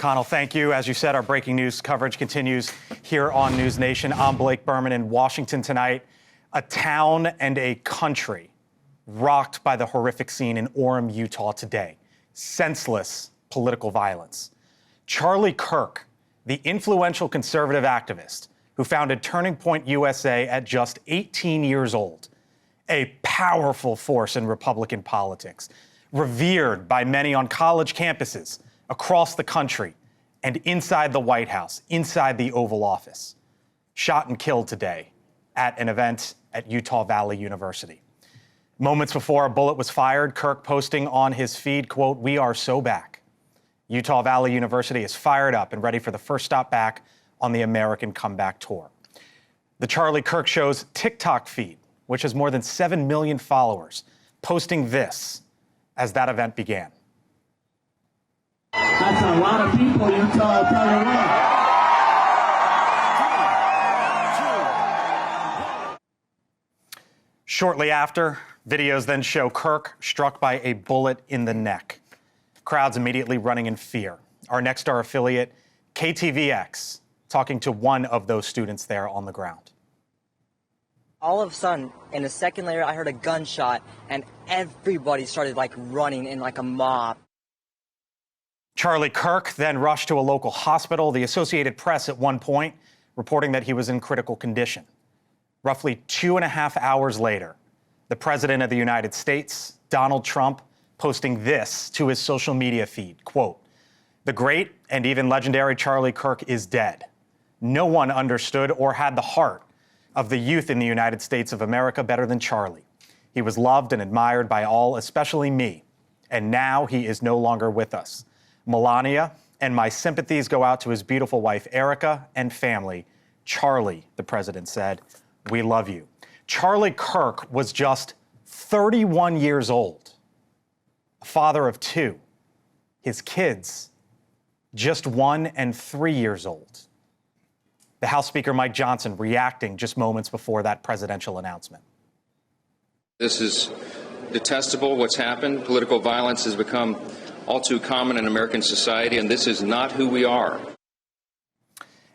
Connell, thank you. As you said, our breaking news coverage continues here on NewsNation. I'm Blake Berman in Washington tonight. A town and a country rocked by the horrific scene in Orem, Utah today. Senseless political violence. Charlie Kirk, the influential conservative activist who founded Turning Point USA at just 18 years old, a powerful force in Republican politics, revered by many on college campuses across the country and inside the White House, inside the Oval Office, shot and killed today at an event at Utah Valley University. Moments before a bullet was fired, Kirk posting on his feed, quote, "We are so back." Utah Valley University is fired up and ready for the first stop back on the American Comeback Tour. The Charlie Kirk Show's TikTok feed, which has more than 7 million followers, posting this as that event began. That's a lot of people, Utah, tell you what. Shortly after, videos then show Kirk struck by a bullet in the neck. Crowds immediately running in fear. Our Nexstar affiliate, KTVX, talking to one of those students there on the ground. All of a sudden, in a second later, I heard a gunshot, and everybody started running in like a mob. Charlie Kirk then rushed to a local hospital. The Associated Press at one point reporting that he was in critical condition. Roughly 2.5 hours later, the President of the United States, Donald Trump, posting this to his social media feed, quote, "The great and even legendary Charlie Kirk is dead. No one understood or had the heart of the youth in the United States of America better than Charlie. He was loved and admired by all, especially me. And now he is no longer with us. Melania, and my sympathies go out to his beautiful wife, Erica, and family. Charlie," the president said, "we love you." Charlie Kirk was just 31 years old, a father of two. His kids, just 1 and 3 years old. The House Speaker Mike Johnson reacting just moments before that presidential announcement. This is detestable, what's happened. Political violence has become all too common in American society, and this is not who we are.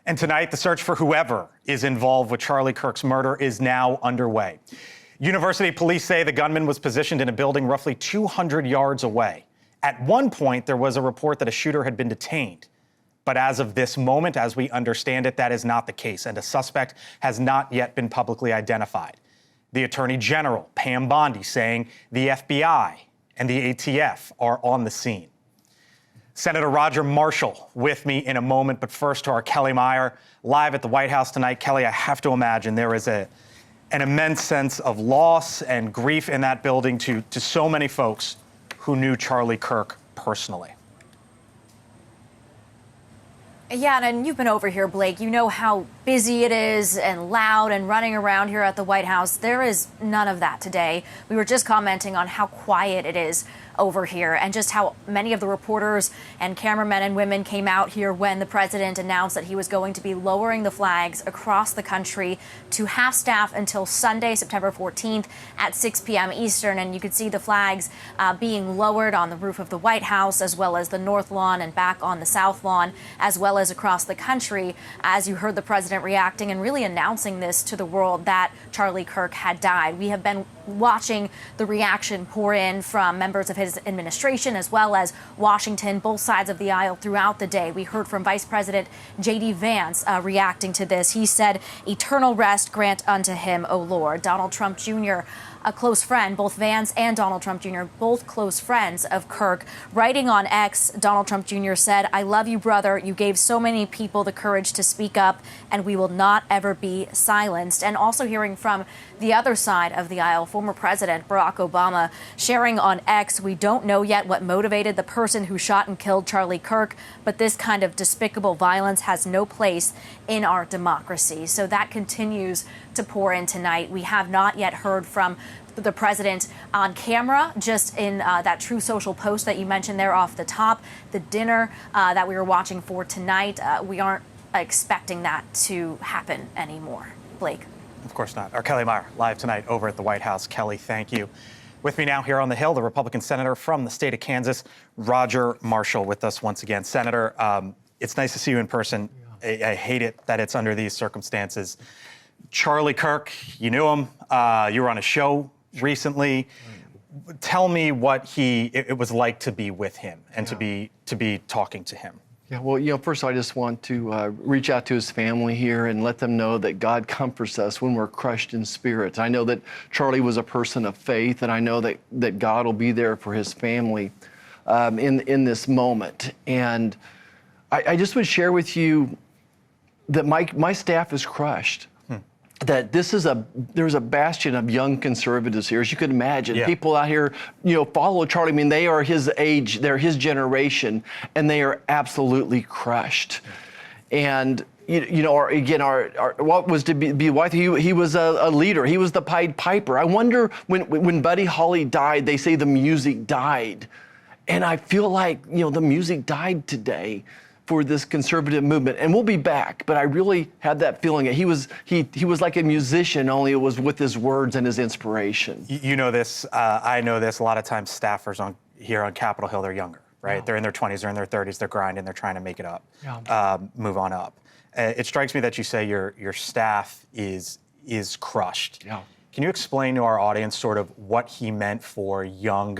And tonight, the search for whoever is involved with Charlie Kirk's murder is now underway. University police say the gunman was positioned in a building roughly 200 yards away. At one point, there was a report that a shooter had been detained. But as of this moment, as we understand it, that is not the case, and a suspect has not yet been publicly identified. The Attorney General, Pam Bondi, saying the FBI and the ATF are on the scene. Senator Roger Marshall with me in a moment, but first to our Kelly Meyer, live at the White House tonight. Kelly, I have to imagine there is an immense sense of loss and grief in that building to so many folks who knew Charlie Kirk personally. Yeah, and you've been over here, Blake. You know how busy it is and loud and running around here at the White House. There is none of that today. We were just commenting on how quiet it is over here and just how many of the reporters and cameramen and women came out here when the president announced that he was going to be lowering the flags across the country to half staff until Sunday, September 14th at 6 p.m. Eastern. And you could see the flags being lowered on the roof of the White House, as well as the North Lawn and back on the South Lawn, as well as across the country, as you heard the president reacting and really announcing this to the world that Charlie Kirk had died. We have been watching the reaction pour in from members of his administration as well as Washington, both sides of the aisle throughout the day. We heard from Vice President J.D. Vance reacting to this. He said, "Eternal rest grant unto him, O Lord." Donald Trump Jr., a close friend, both Vance and Donald Trump Jr., both close friends of Kirk. Writing on X, Donald Trump Jr. said, "I love you, brother. You gave so many people the courage to speak up, and we will not ever be silenced." And also hearing from the other side of the aisle, former President Barack Obama sharing on X, "We don't know yet what motivated the person who shot and killed Charlie Kirk, but this kind of despicable violence has no place in our democracy." So that continues to pour in tonight. We have not yet heard from the president on camera, just in that True Social post that you mentioned there off the top. The dinner that we were watching for tonight, we aren't expecting that to happen anymore. Blake. Of course not. Our Kelly Meyer live tonight over at the White House. Kelly, thank you. With me now here on the Hill, the Republican senator from the state of Kansas, Roger Marshall, with us once again. Senator, it's nice to see you in person. I hate it that it's under these circumstances. Charlie Kirk, you knew him. You were on a show recently. Tell me what it was like to be with him and to be talking to him. Yeah, well, first I just want to reach out to his family here and let them know that God comforts us when we're crushed in spirit. I know that Charlie was a person of faith, and I know that God will be there for his family in this moment. And I just would share with you that my staff is crushed. That there's a bastion of young conservatives here, as you could imagine. People out here, follow Charlie. I mean, they are his age, they're his generation, and they are absolutely crushed. And what was to be wife? He was a leader. He was the Pied Piper. I wonder when Buddy Holly died, they say the music died, and I feel like the music died today for this conservative movement, and we'll be back. But I really had that feeling that he was like a musician, only it was with his words and his inspiration. You know this. I know this. A lot of times, staffers here on Capitol Hill, they're younger, right? Yeah. They're in their 20s, they're in their 30s, they're grinding, they're trying to make it up, move on up. It strikes me that you say your staff is crushed. Yeah. Can you explain to our audience sort of what he meant for young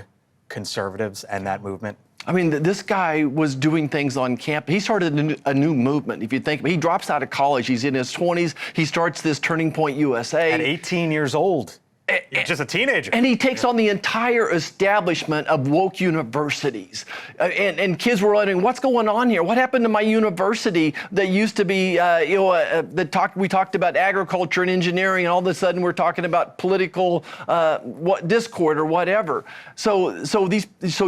conservatives and that movement? I mean, this guy was doing things on campus. He started a new movement. If you think, he drops out of college. He's in his 20s. He starts this Turning Point USA. At 18 years old. Just a teenager. And he takes on the entire establishment of woke universities. And kids were wondering, what's going on here? What happened to my university that used to be, we talked about agriculture and engineering, and all of a sudden we're talking about political discord or whatever. So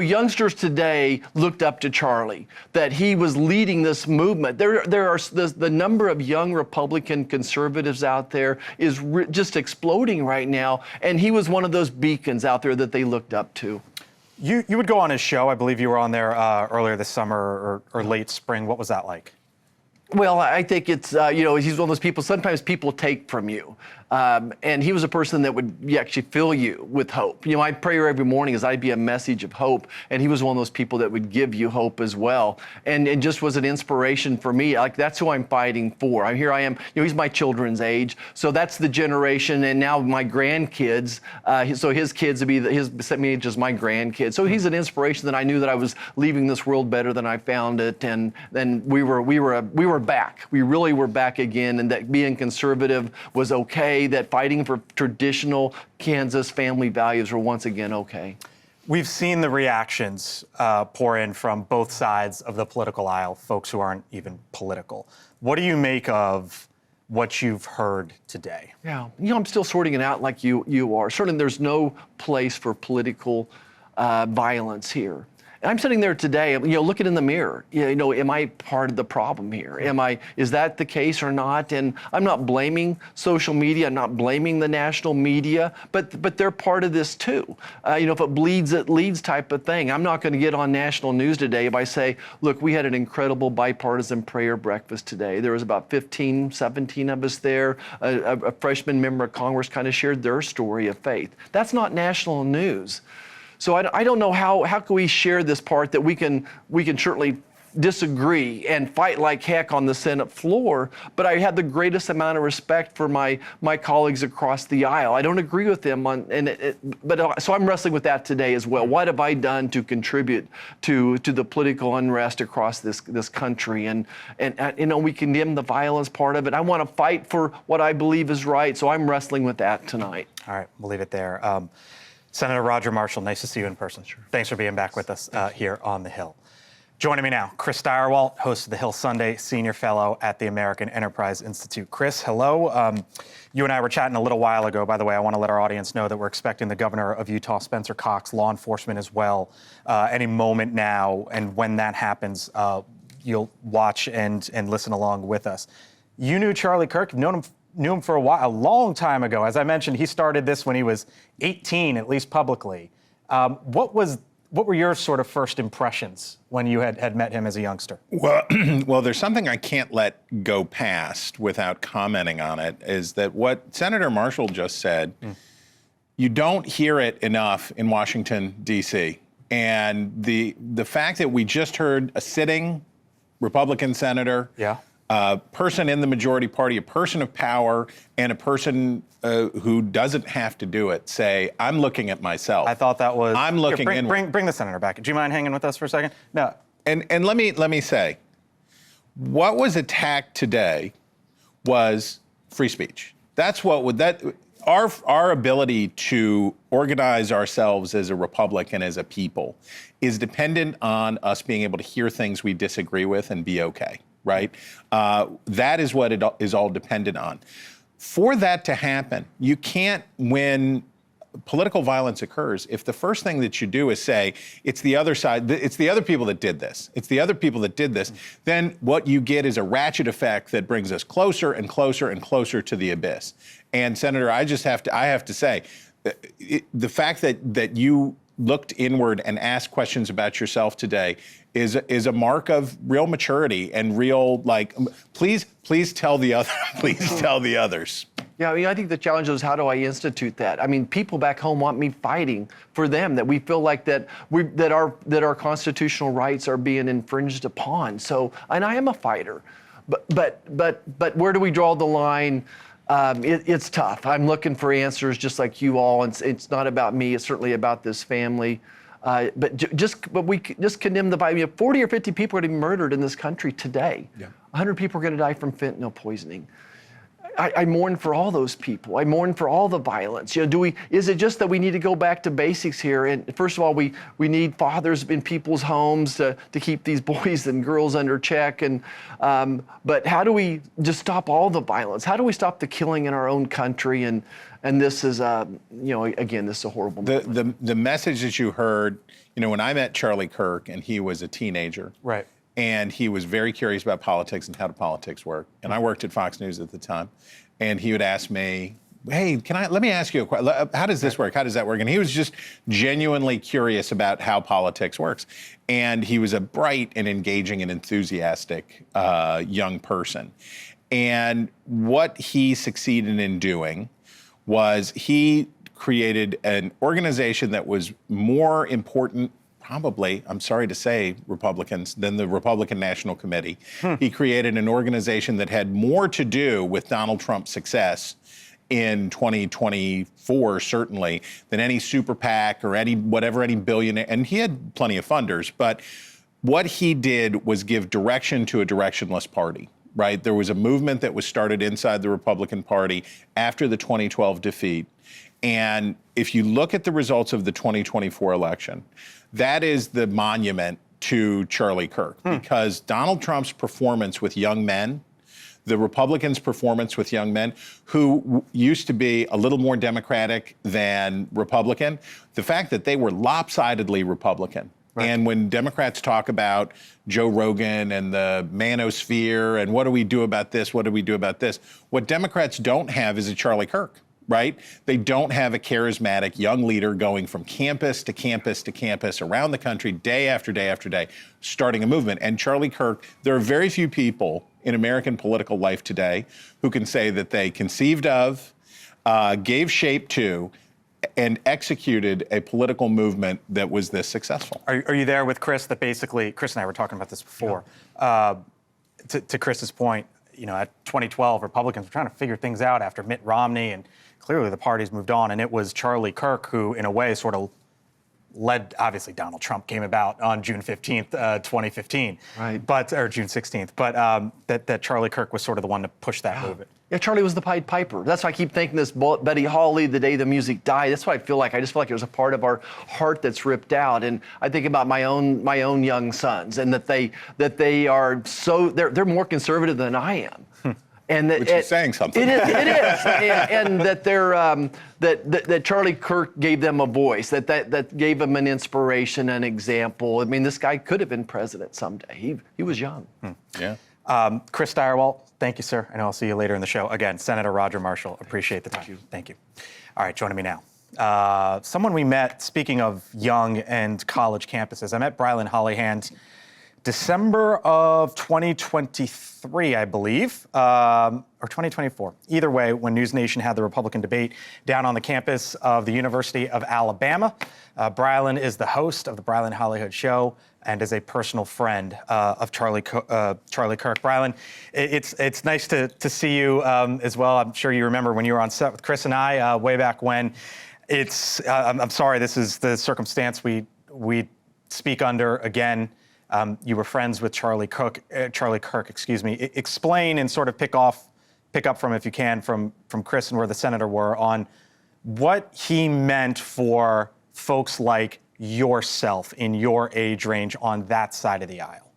youngsters today looked up to Charlie, that he was leading this movement. There are the number of young Republican conservatives out there is just exploding right now. And he was one of those beacons out there that they looked up to. You would go on his show. I believe you were on there earlier this summer or late spring. What was that like? Well, I think it's, he's one of those people, sometimes people take from you. And he was a person that would actually fill you with hope. My prayer every morning is I'd be a message of hope. And he was one of those people that would give you hope as well. And it just was an inspiration for me. Like, that's who I'm fighting for. Here I am, he's my children's age. So that's the generation. And now my grandkids, so his kids would be his same age as my grandkids. So he's an inspiration that I knew that I was leaving this world better than I found it. And then we were back. We really were back again. And that being conservative was okay. That fighting for traditional Kansas family values were once again okay. We've seen the reactions pour in from both sides of the political aisle, folks who aren't even political. What do you make of what you've heard today? Yeah, I'm still sorting it out like you are. Certainly there's no place for political violence here. And I'm sitting there today, looking in the mirror. Am I part of the problem here? Is that the case or not? And I'm not blaming social media. I'm not blaming the national media, but they're part of this too. If it bleeds, it leads type of thing. I'm not going to get on national news today if I say, look, we had an incredible bipartisan prayer breakfast today. There was about 15, 17 of us there. A freshman member of Congress kind of shared their story of faith. That's not national news. So I don't know how can we share this part that we can certainly disagree and fight like heck on the Senate floor, but I have the greatest amount of respect for my colleagues across the aisle. I don't agree with them so I'm wrestling with that today as well. What have I done to contribute to the political unrest across this country? And we condemn the violence part of it. I want to fight for what I believe is right, so I'm wrestling with that tonight. All right, we'll leave it there. Senator Roger Marshall, nice to see you in person. Sure. Thanks for being back with us here on the Hill. Joining me now, Chris Stirewalt, host of the Hill Sunday, senior fellow at the American Enterprise Institute. Chris, hello. You and I were chatting a little while ago. By the way, I want to let our audience know that we're expecting the governor of Utah, Spencer Cox, law enforcement as well, any moment now. And when that happens, you'll watch and listen along with us. You knew Charlie Kirk. You've knew him for a while, a long time ago. As I mentioned, he started this when he was 18, at least publicly. What were your sort of first impressions when you had met him as a youngster? Well, there's something I can't let go past without commenting on it, is that what Senator Marshall just said You don't hear it enough in Washington, D.C. And the fact that we just heard a sitting Republican senator, a person in the majority party, a person of power, and a person who doesn't have to do it say, I'm looking at myself. I thought that was... I'm looking bring the senator back. Do you mind hanging with us for a second? No. And let me say, what was attacked today was free speech. That's what would that... Our ability to organize ourselves as a republic and as a people is dependent on us being able to hear things we disagree with and be okay, right? That is what it is all dependent on. For that to happen, you can't, when political violence occurs, if the first thing that you do is say, it's the other side, it's the other people that did this, it's the other people that did this, then what you get is a ratchet effect that brings us closer and closer and closer to the abyss. And Senator, I have to say, the fact that you looked inward and asked questions about yourself today is a mark of real maturity and real, like, please tell the others. Yeah, I mean, I think the challenge is, how do I institute that? I mean, people back home want me fighting for them, that we feel like that our constitutional rights are being infringed upon. So, and I am a fighter, but where do we draw the line? It's tough. I'm looking for answers, just like you all. And it's not about me. It's certainly about this family. But we just condemn the violence. 40 or 50 people are going to be murdered in this country today. Yeah. 100 people are going to die from fentanyl poisoning. I mourn for all those people. I mourn for all the violence. You know, is it just that we need to go back to basics here? And first of all, we need fathers in people's homes to keep these boys and girls under check. And but how do we just stop all the violence? How do we stop the killing in our own country? And this is again, this is a horrible moment. The message that you heard, when I met Charlie Kirk and he was a teenager. Right. And he was very curious about politics and how politics work. And I worked at Fox News at the time. And he would ask me, hey, let me ask you a question. How does this work? How does that work? And he was just genuinely curious about how politics works. And he was a bright and engaging and enthusiastic young person. And what he succeeded in doing was he created an organization that was more important, probably, I'm sorry to say, Republicans, than the Republican National Committee. He created an organization that had more to do with Donald Trump's success in 2024, certainly, than any super PAC or any billionaire. And he had plenty of funders, but what he did was give direction to a directionless party, right? There was a movement that was started inside the Republican Party after the 2012 defeat. And if you look at the results of the 2024 election, that is the monument to Charlie Kirk, because Donald Trump's performance with young men, the Republicans' performance with young men who used to be a little more Democratic than Republican, the fact that they were lopsidedly Republican. Right. And when Democrats talk about Joe Rogan and the manosphere and what do we do about this, what do we do about this, what Democrats don't have is a Charlie Kirk. Right? They don't have a charismatic young leader going from campus to campus to campus around the country day after day after day, starting a movement. And Charlie Kirk, there are very few people in American political life today who can say that they conceived of, gave shape to, and executed a political movement that was this successful. Are you there with Chris, that basically, Chris and I were talking about this before, to Chris's point, at 2012, Republicans were trying to figure things out after Mitt Romney, and clearly the party's moved on, and it was Charlie Kirk who, in a way, sort of led, obviously Donald Trump came about on June 15th, 2015, right? Or June 16th, but that Charlie Kirk was sort of the one to push that movement. Yeah, Charlie was the Pied Piper. That's why I keep thinking this Buddy Holly, The Day the Music Died. That's what I feel like. I just feel like there's a part of our heart that's ripped out. And I think about my own young sons, and that they are so they're more conservative than I am. And which is saying something. It is, and that they're that Charlie Kirk gave them a voice, that gave them an inspiration, an example. I mean, this guy could have been president someday. He was young. Yeah. Chris Stirewalt, thank you, sir. And I'll see you later in the show. Again, Senator Roger Marshall, appreciate the time. Thank you. All right, joining me now. Someone we met, speaking of young and college campuses, I met Brylan Hollyhand December of 2023, I believe, or 2024. Either way, when NewsNation had the Republican debate down on the campus of the University of Alabama. Brylan is the host of the Brylan Hollywood Show and is a personal friend of Charlie Kirk. Brylan, it's nice to see you as well. I'm sure you remember when you were on set with Chris and I way back when. I'm sorry, this is the circumstance we speak under again. You were friends with Charlie Kirk. Explain and sort of pick up from, if you can, from Chris and where the senator were on what he meant for folks like yourself in your age range on that side of the aisle.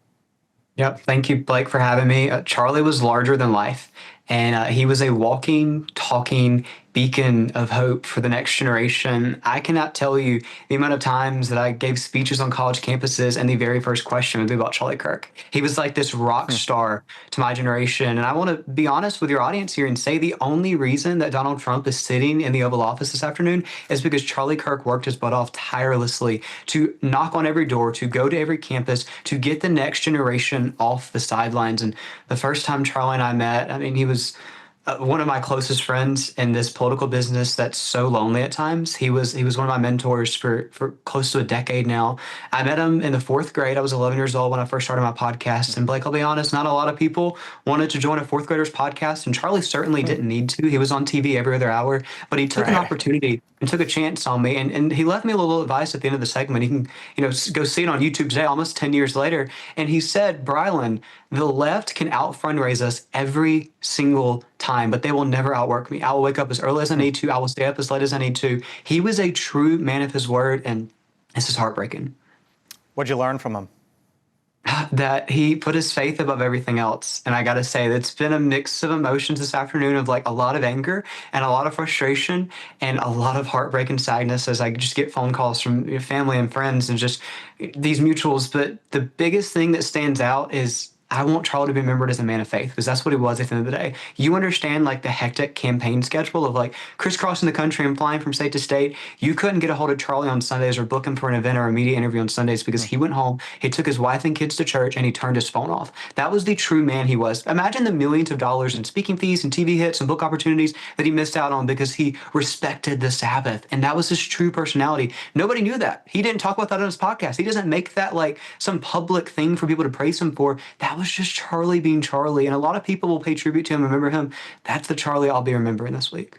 Yep. Thank you, Blake, for having me. Charlie was larger than life, and he was a walking, talking beacon of hope for the next generation. I cannot tell you the amount of times that I gave speeches on college campuses and the very first question would be about Charlie Kirk. He was like this rock star to my generation. And I want to be honest with your audience here and say the only reason that Donald Trump is sitting in the Oval Office this afternoon is because Charlie Kirk worked his butt off tirelessly to knock on every door, to go to every campus, to get the next generation off the sidelines. And the first time Charlie and I met, I mean, he was one of my closest friends in this political business that's so lonely at times. He was one of my mentors for close to a decade now. I met him in the 4th grade. I was 11 years old when I first started my podcast. And Blake, I'll be honest, not a lot of people wanted to join a 4th grader's podcast. And Charlie certainly didn't need to. He was on TV every other hour, but he took an opportunity and took a chance on me. And he left me a little advice at the end of the segment. You can, go see it on YouTube today, almost 10 years later. And he said, Brylan, the left can out fundraise us every single time, but they will never outwork me. I will wake up as early as I need to. I will stay up as late as I need to. He was a true man of his word, and this is heartbreaking. What'd you learn from him? That he put his faith above everything else. And I got to say, it's been a mix of emotions this afternoon of like a lot of anger and a lot of frustration and a lot of heartbreak and sadness as I just get phone calls from family and friends and just these mutuals. But the biggest thing that stands out is I want Charlie to be remembered as a man of faith, because that's what he was at the end of the day. You understand like the hectic campaign schedule of like crisscrossing the country and flying from state to state. You couldn't get a hold of Charlie on Sundays or book him for an event or a media interview on Sundays because he went home, he took his wife and kids to church, and he turned his phone off. That was the true man he was. Imagine the millions of dollars in speaking fees and TV hits and book opportunities that he missed out on because he respected the Sabbath. And that was his true personality. Nobody knew that. He didn't talk about that on his podcast. He doesn't make that like some public thing for people to praise him for. That was just Charlie being Charlie, and a lot of people will pay tribute to him and remember him. That's the Charlie I'll be remembering this week.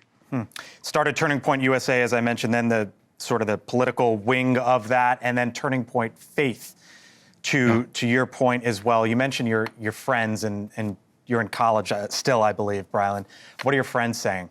Started Turning Point USA, as I mentioned, then the sort of the political wing of that, and then Turning Point Faith, to your point as well. You mentioned your friends, and you're in college still, I believe, Brylan. What are your friends saying?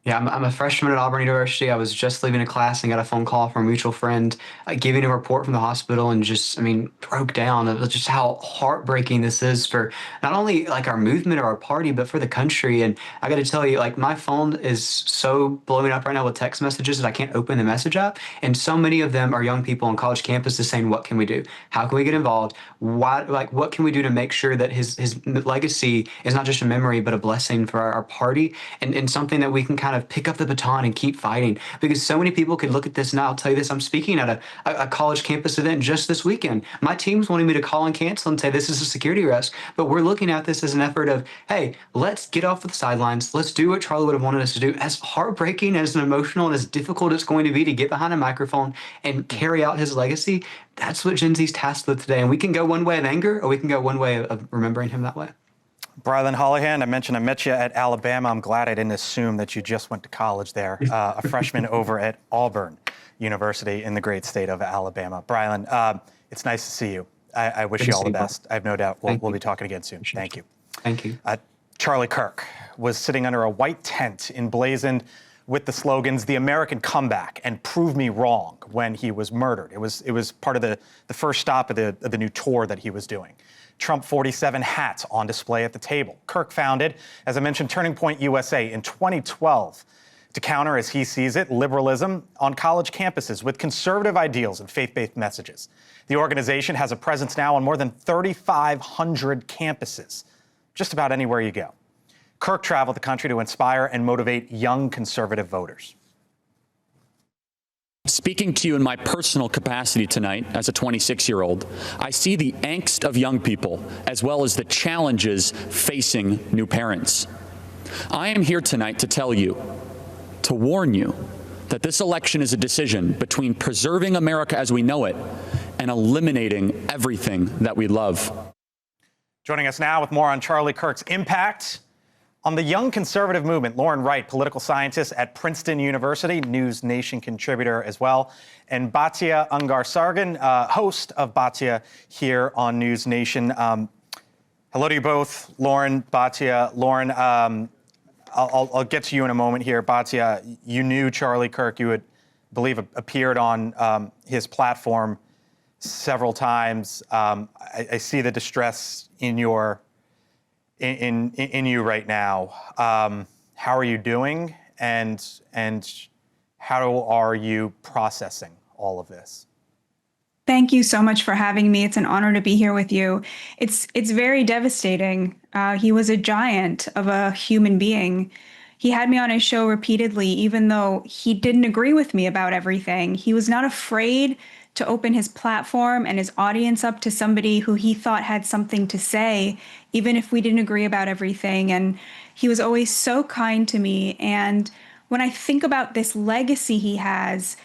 Yeah, I'm a freshman at Auburn University. I was just leaving a class and got a phone call from a mutual friend giving a report from the hospital and just, broke down of just how heartbreaking this is for not only like our movement or our party, but for the country. And I got to tell you, like my phone is so blowing up right now with text messages that I can't open the message app. And so many of them are young people on college campuses saying, what can we do? How can we get involved? What can we do to make sure that his legacy is not just a memory, but a blessing for our party and something that we can kind of pick up the baton and keep fighting, because so many people could look at this. And I'll tell you this, I'm speaking at a college campus event just this weekend. My team's wanting me to call and cancel and say this is a security risk, but we're looking at this as an effort of, hey, let's get off the sidelines. Let's do what Charlie would have wanted us to do. As heartbreaking, as emotional, and as difficult it's going to be to get behind a microphone and carry out his legacy, that's what Gen Z's tasked with today. And we can go one way of anger, or we can go one way of remembering him that way. Brylan Hollihan, I mentioned I met you at Alabama. I'm glad I didn't assume that you just went to college there. A freshman over at Auburn University in the great state of Alabama. Brylan, it's nice to see you. I wish you all the best. I have no doubt we'll be talking again soon. Thank you. Thank you. Charlie Kirk was sitting under a white tent emblazoned with the slogans, "The American Comeback" and "Prove Me Wrong," when he was murdered. It was part of the first stop of the new tour that he was doing. Trump 47 hats on display at the table. Kirk founded, as I mentioned, Turning Point USA in 2012 to counter, as he sees it, liberalism on college campuses with conservative ideals and faith-based messages. The organization has a presence now on more than 3,500 campuses, just about anywhere you go. Kirk traveled the country to inspire and motivate young conservative voters. Speaking to you in my personal capacity tonight as a 26-year-old, I see the angst of young people as well as the challenges facing new parents. I am here tonight to tell you, to warn you, that this election is a decision between preserving America as we know it and eliminating everything that we love. Joining us now with more on Charlie Kirk's impact on the young conservative movement, Lauren Wright, political scientist at Princeton University, NewsNation contributor as well, and Batya Ungar-Sargon, host of Batya here on NewsNation. Hello to you both, Lauren, Batya. Lauren, I'll get to you in a moment here. Batya, you knew Charlie Kirk. You had, I believe, appeared on his platform several times. I see the distress in your in you right now. How are you doing, and how are you processing all of this? Thank you so much for having me. It's an honor to be here with you. It's very devastating. He was a giant of a human being. He had me on his show repeatedly, even though he didn't agree with me about everything. He was not afraid to open his platform and his audience up to somebody who he thought had something to say, even if we didn't agree about everything. And he was always so kind to me. And when I think about this legacy he has,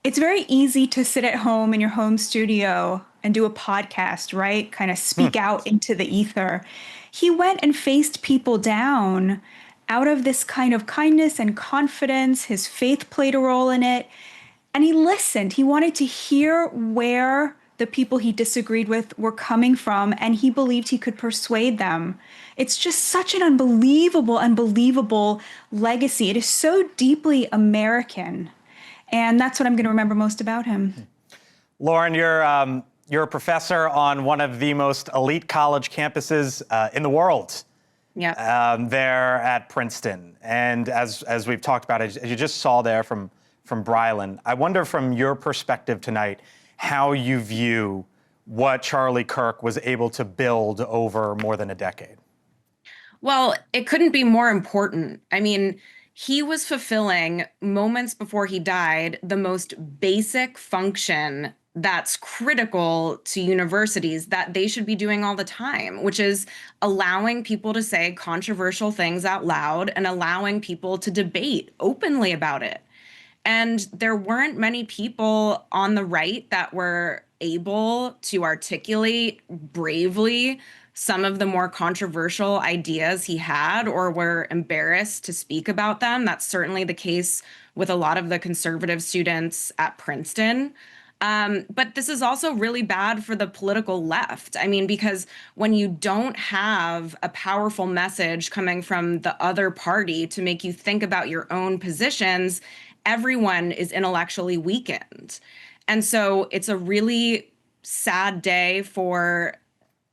it's very easy to sit at home in your home studio and do a podcast, right? Kind of speak out into the ether. He went and faced people down out of this kind of kindness and confidence. His faith played a role in it. And he listened. He wanted to hear where the people he disagreed with were coming from, and he believed he could persuade them. It's just such an unbelievable legacy. It is so deeply American. And that's what I'm going to remember most about him. Lauren, you're a professor on one of the most elite college campuses in the world. Yeah. There at Princeton. And as we've talked about, as you just saw there from Brylan, I wonder from your perspective tonight how you view what Charlie Kirk was able to build over more than a decade. Well, it couldn't be more important. I mean, he was fulfilling, moments before he died, the most basic function that's critical to universities that they should be doing all the time, which is allowing people to say controversial things out loud and allowing people to debate openly about it. And there weren't many people on the right that were able to articulate bravely some of the more controversial ideas he had or were embarrassed to speak about them. That's certainly the case with a lot of the conservative students at Princeton. But this is also really bad for the political left. I mean, because when you don't have a powerful message coming from the other party to make you think about your own positions, everyone is intellectually weakened. And so it's a really sad day for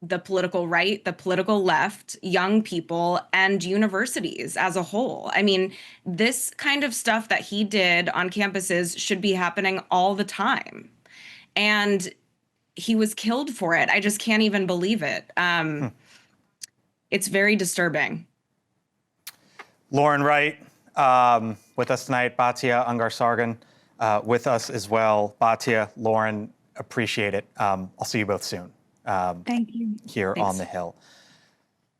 the political right, the political left, young people, and universities as a whole. I mean, this kind of stuff that he did on campuses should be happening all the time. And he was killed for it. I just can't even believe it. It's very disturbing. Lauren Wright, with us tonight, Batya Ungar-Sargon with us as well. Batya, Lauren, appreciate it. I'll see you both soon. Thank you. Here Thanks. on the Hill.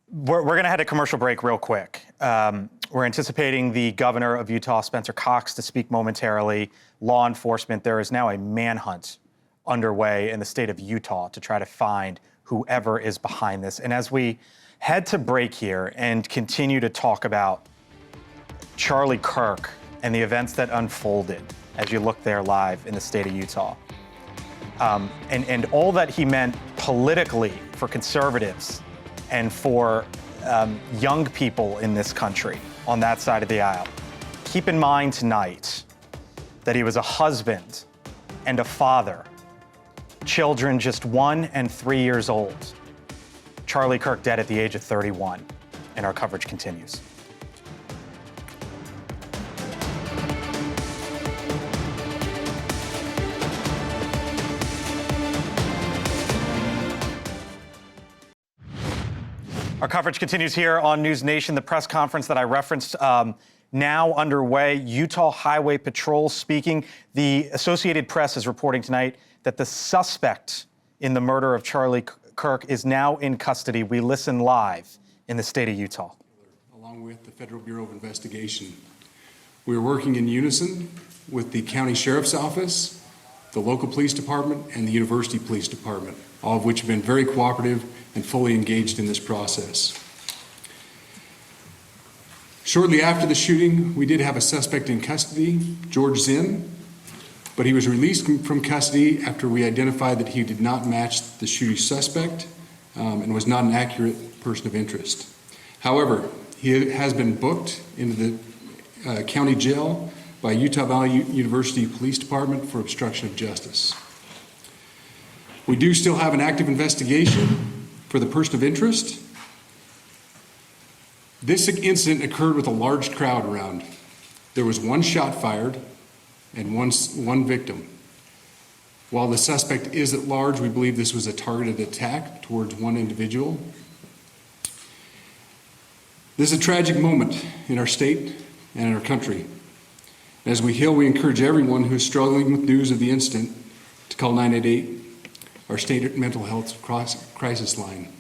We're going to head a commercial break real quick. We're anticipating the governor of Utah, Spencer Cox, to speak momentarily. Law enforcement, there is now a manhunt underway in the state of Utah to try to find whoever is behind this. And as we head to break here and continue to talk about Charlie Kirk and the events that unfolded as you look there live in the state of Utah, and all that he meant politically for conservatives and for young people in this country on that side of the aisle. Keep in mind tonight that he was a husband and a father, children just 1 and 3 years old. Charlie Kirk dead at the age of 31, and our coverage continues. Our coverage continues here on News Nation. The press conference that I referenced now underway. Utah Highway Patrol speaking. The Associated Press is reporting tonight that the suspect in the murder of Charlie Kirk is now in custody. We listen live in the state of Utah. Along with the Federal Bureau of Investigation, we are working in unison with the County Sheriff's Office, the local police department, and the University Police Department, all of which have been very cooperative and fully engaged in this process. Shortly after the shooting, we did have a suspect in custody, George Zinn, but he was released from custody after we identified that he did not match the shooting suspect and was not an accurate person of interest. However, he has been booked into the county jail by Utah Valley University Police Department for obstruction of justice. We do still have an active investigation for the person of interest. This incident occurred with a large crowd around. There was one shot fired and one victim. While the suspect is at large, we believe this was a targeted attack towards one individual. This is a tragic moment in our state and in our country. As we heal, we encourage everyone who is struggling with news of the incident to call 988, our state mental health crisis line.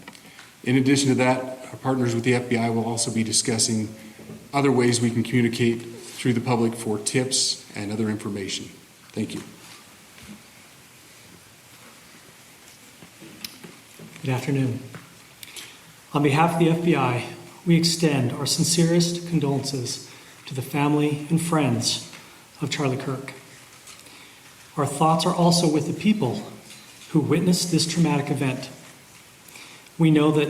In addition to that, our partners with the FBI will also be discussing other ways we can communicate through the public for tips and other information. Thank you. Good afternoon. On behalf of the FBI, we extend our sincerest condolences to the family and friends of Charlie Kirk. Our thoughts are also with the people who witnessed this traumatic event. We know that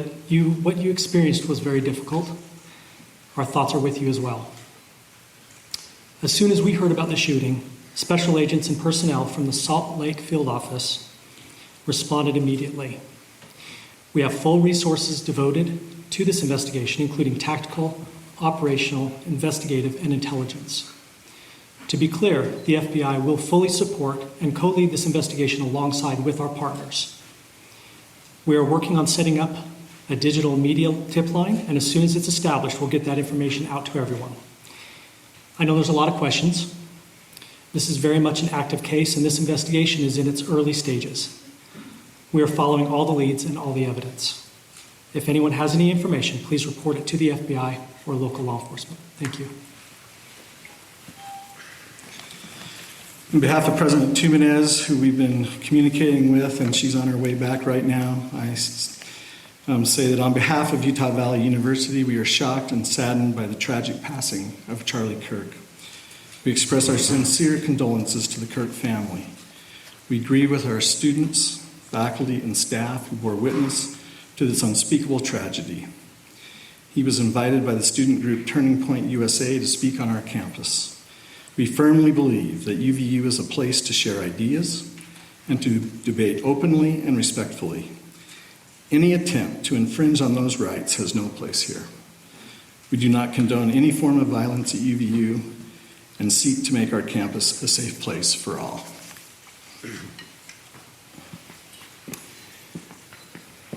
what you experienced was very difficult. Our thoughts are with you as well. As soon as we heard about the shooting, special agents and personnel from the Salt Lake field office responded immediately. We have full resources devoted to this investigation, including tactical, operational, investigative, and intelligence. To be clear, the FBI will fully support and co-lead this investigation alongside with our partners. We are working on setting up a digital media tip line, and as soon as it's established, we'll get that information out to everyone. I know there's a lot of questions. This is very much an active case, and this investigation is in its early stages. We are following all the leads and all the evidence. If anyone has any information, please report it to the FBI or local law enforcement. Thank you. On behalf of President Tumenez, who we've been communicating with, and she's on her way back right now, I say that on behalf of Utah Valley University, we are shocked and saddened by the tragic passing of Charlie Kirk. We express our sincere condolences to the Kirk family. We grieve with our students, faculty, and staff who bore witness to this unspeakable tragedy. He was invited by the student group Turning Point USA to speak on our campus. We firmly believe that UVU is a place to share ideas and to debate openly and respectfully. Any attempt to infringe on those rights has no place here. We do not condone any form of violence at UVU and seek to make our campus a safe place for all.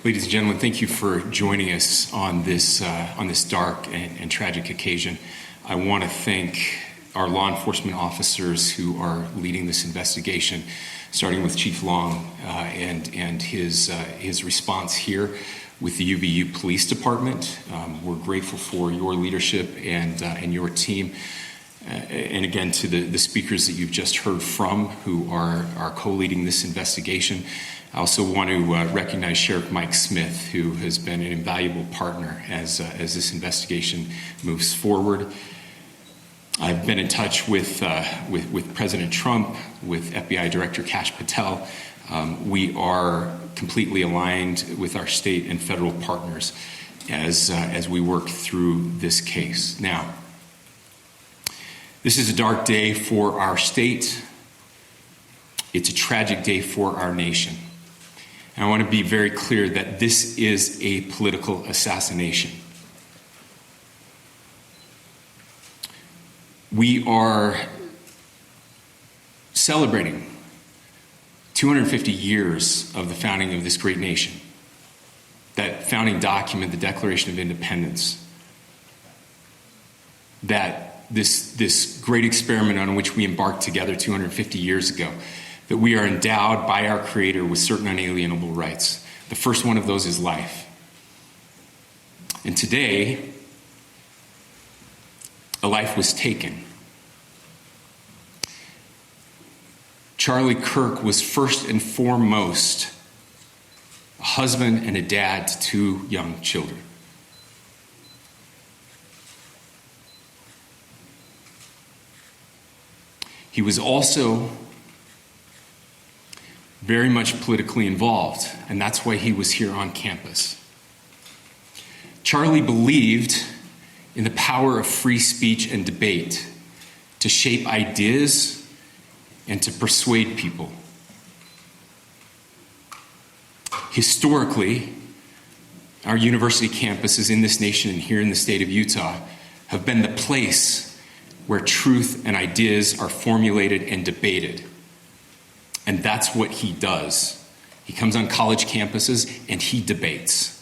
Ladies and gentlemen, thank you for joining us on this dark and tragic occasion. I want to thank our law enforcement officers who are leading this investigation, starting with Chief Long and his response here with the UVU Police Department. We're grateful for your leadership and your team. And again, to the speakers that you've just heard from who are co-leading this investigation. I also want to recognize Sheriff Mike Smith, who has been an invaluable partner as this investigation moves forward. I've been in touch with President Trump, with FBI Director Kash Patel. We are completely aligned with our state and federal partners as we work through this case. Now, this is a dark day for our state. It's a tragic day for our nation. And I want to be very clear that this is a political assassination. We are celebrating 250 years of the founding of this great nation. that founding document, the Declaration of Independence, that this great experiment on which we embarked together 250 years ago, that we are endowed by our Creator with certain unalienable rights. The first one of those is life. And today, a life was taken. Charlie Kirk was first and foremost a husband and a dad to 2 young children. He was also very much politically involved, and that's why he was here on campus. Charlie believed in the power of free speech and debate to shape ideas and to persuade people. Historically, our university campuses in this nation and here in the state of Utah have been the place where truth and ideas are formulated and debated. And that's what he does. He comes on college campuses and he debates.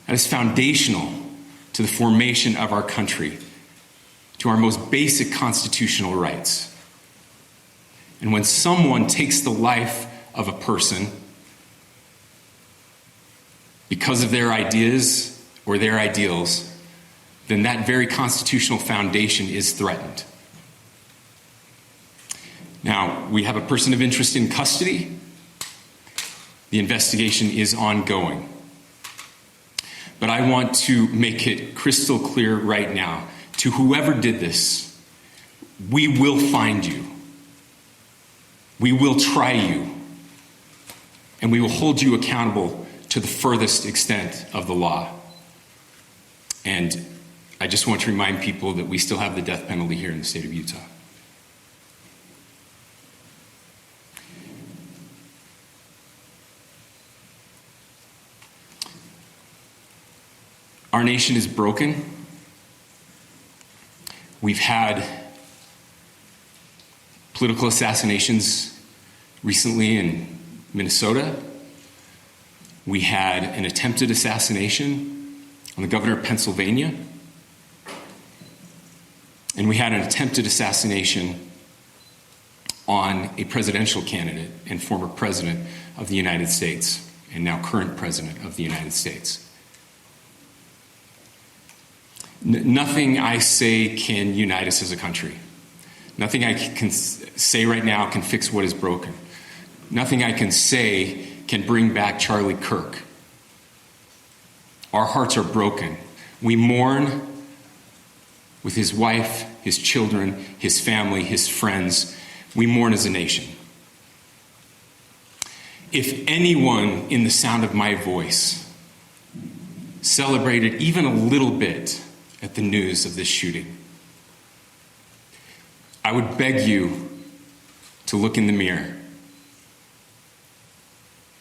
That is foundational to the formation of our country, to our most basic constitutional rights. And when someone takes the life of a person because of their ideas or their ideals, then that very constitutional foundation is threatened. Now, we have a person of interest in custody. The investigation is ongoing. But I want to make it crystal clear right now to whoever did this, we will find you. We will try you. And we will hold you accountable to the furthest extent of the law. And I just want to remind people that we still have the death penalty here in the state of Utah. Our nation is broken. We've had political assassinations recently in Minnesota. We had an attempted assassination on the governor of Pennsylvania. And we had an attempted assassination on a presidential candidate and former president of the United States, and now current president of the United States. Nothing I say can unite us as a country. Nothing I can say right now can fix what is broken. Nothing I can say can bring back Charlie Kirk. Our hearts are broken. We mourn with his wife, his children, his family, his friends. We mourn as a nation. If anyone in the sound of my voice celebrated even a little bit at the news of this shooting, I would beg you to look in the mirror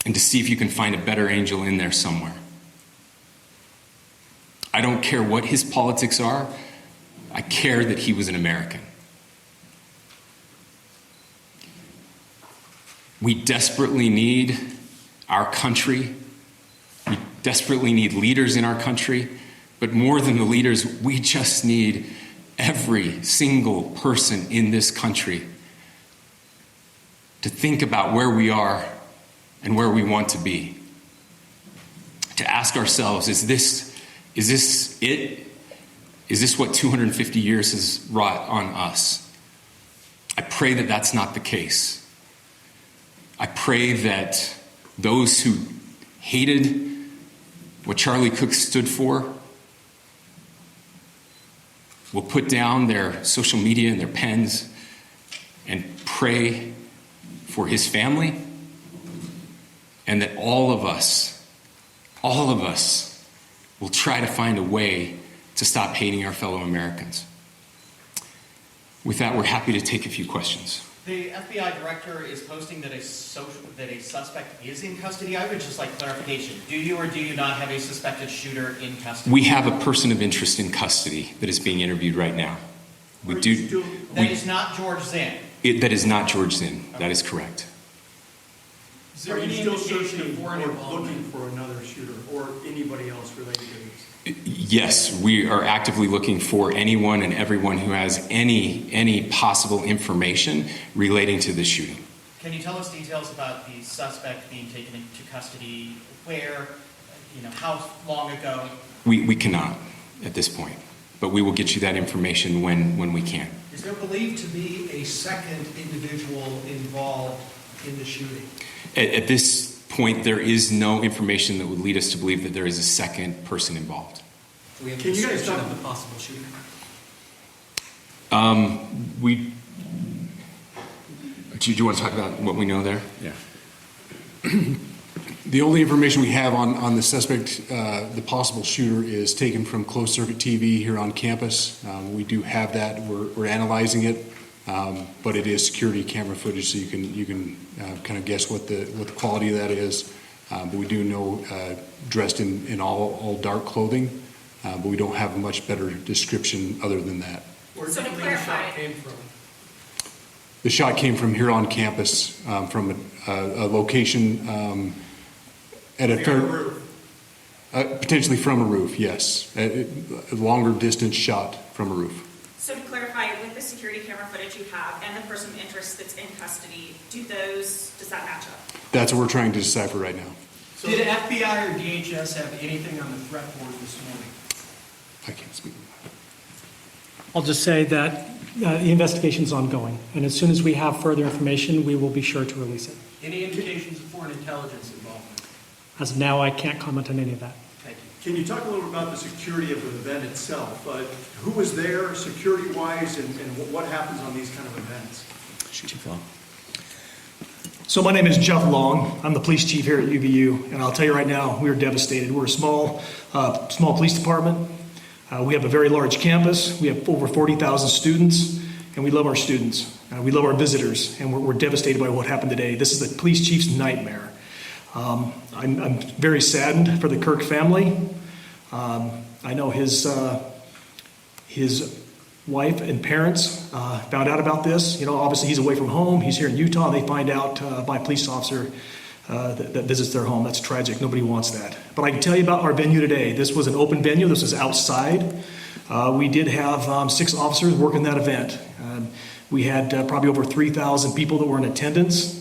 and to see if you can find a better angel in there somewhere. I don't care what his politics are. I care that he was an American. We desperately need our country. We desperately need leaders in our country. But more than the leaders, we just need every single person in this country to think about where we are and where we want to be. To ask ourselves, is this it? Is this what 250 years has wrought on us? I pray that that's not the case. I pray that those who hated what Charlie Kirk stood for will put down their social media and their pens and pray for his family, and that all of us will try to find a way to stop hating our fellow Americans. With that, we're happy to take a few questions. The FBI director is posting that a suspect is in custody. I would just like clarification. Do you or do you not have a suspected shooter in custody? We have a person of interest in custody that is being interviewed right now. That is not George Zinn. That is not George Zinn. Okay. That is correct. Are you still searching or looking for another shooter or anybody else related to this? Yes, we are actively looking for anyone and everyone who has any possible information relating to this shooting. Can you tell us details about the suspect being taken into custody? Where, how long ago? We cannot at this point, but we will get you that information when we can. Is there believed to be a second individual involved in the shooting? At this point, there is no information that would lead us to believe that there is a second person involved. Do we have a description of the possible shooter? Do you want to talk about what we know there? Yeah. The only information we have on the suspect, the possible shooter, is taken from closed circuit TV here on campus. We do have that. We're analyzing it, but it is security camera footage, so you can kind of guess what the quality of that is. But we do know dressed in all dark clothing, but we don't have a much better description other than that. Where do you believe the shot came from? The shot came from here on campus, from a location at a roof. Potentially from a roof, yes. A longer distance shot from a roof. So to clarify, with the security camera footage you have and the person of interest that's in custody, does that match up? That's what we're trying to decipher right now. So did FBI or DHS have anything on the threat board this morning? I can't speak. I'll just say that the investigation's ongoing, and as soon as we have further information, we will be sure to release it. Any indications of foreign intelligence involvement? As of now, I can't comment on any of that. Thank you. Can you talk a little bit about the security of the event itself? Who was there security-wise, and what happens on these kind of events? Chief Long. So my name is Jeff Long. I'm the police chief here at UVU, and I'll tell you right now, we are devastated. We're a small police department. We have a very large campus. We have over 40,000 students, and we love our students. We love our visitors, and we're devastated by what happened today. This is the police chief's nightmare. I'm very saddened for the Kirk family. I know his wife and parents found out about this. Obviously he's away from home. He's here in Utah. They find out by a police officer that visits their home. That's tragic. Nobody wants that. But I can tell you about our venue today. This was an open venue. This was outside. We did have 6 officers working that event. We had probably over 3,000 people that were in attendance.